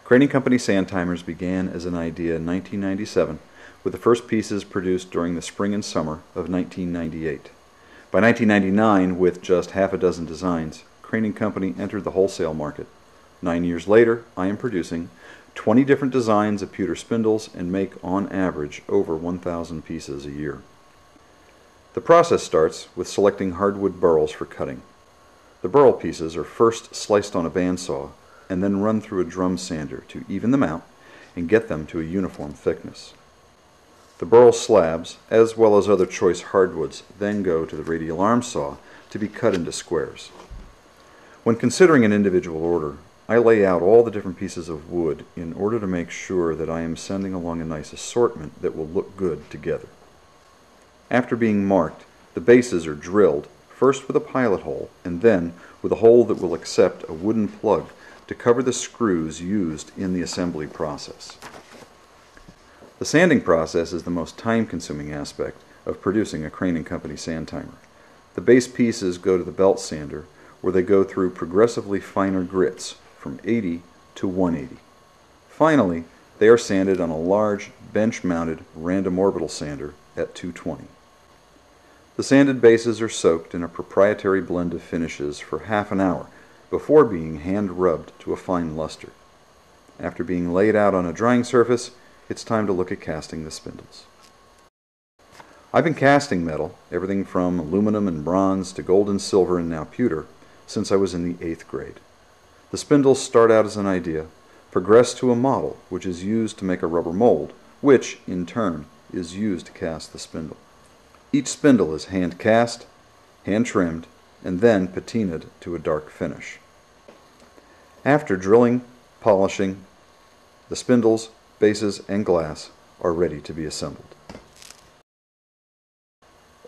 Crane& Company sand timers began as an idea in 1997, with the first pieces produced during the spring and summer of 1998. By 1999, with just half a dozen designs, Crane & Company entered the wholesale market. 9 years later, I am producing 20 different designs of pewter spindles and make, on average, over 1,000 pieces a year. The process starts with selecting hardwood burls for cutting. The burl pieces are first sliced on a bandsaw and then run through a drum sander to even them out and get them to a uniform thickness. The burl slabs, as well as other choice hardwoods, then go to the radial arm saw to be cut into squares. When considering an individual order, I lay out all the different pieces of wood in order to make sure that I am sending along a nice assortment that will look good together. After being marked, the bases are drilled, first with a pilot hole and then with a hole that will accept a wooden plug to cover the screws used in the assembly process. The sanding process is the most time-consuming aspect of producing a Crane & Company sand timer. The base pieces go to the belt sander, where they go through progressively finer grits from 80 to 180. Finally, they are sanded on a large bench-mounted random orbital sander at 220. The sanded bases are soaked in a proprietary blend of finishes for half an hour before being hand-rubbed to a fine luster. After being laid out on a drying surface, it's time to look at casting the spindles. I've been casting metal, everything from aluminum and bronze to gold and silver and now pewter, since I was in the 8th grade. The spindles start out as an idea, progress to a model which is used to make a rubber mold, which, in turn, is used to cast the spindle. Each spindle is hand cast, hand trimmed, and then patinaed to a dark finish. After drilling, polishing, the spindles, bases, and glass are ready to be assembled.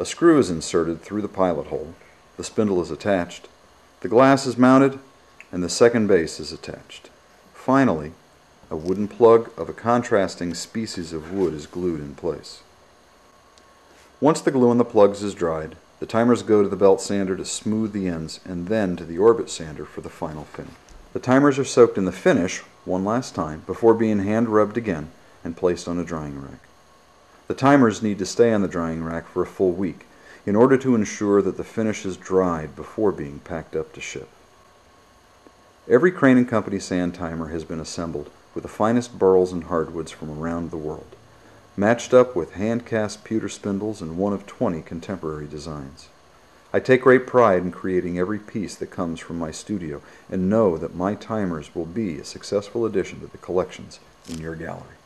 A screw is inserted through the pilot hole, the spindle is attached, the glass is mounted, and the second base is attached. Finally, a wooden plug of a contrasting species of wood is glued in place. Once the glue on the plugs is dried, the timers go to the belt sander to smooth the ends and then to the orbit sander for the final finish. The timers are soaked in the finish one last time before being hand rubbed again and placed on a drying rack. The timers need to stay on the drying rack for a full week in order to ensure that the finish is dried before being packed up to ship. Every Crane & Company sand timer has been assembled with the finest burls and hardwoods from around the world, matched up with hand-cast pewter spindles in one of 20 contemporary designs. I take great pride in creating every piece that comes from my studio and know that my timers will be a successful addition to the collections in your gallery.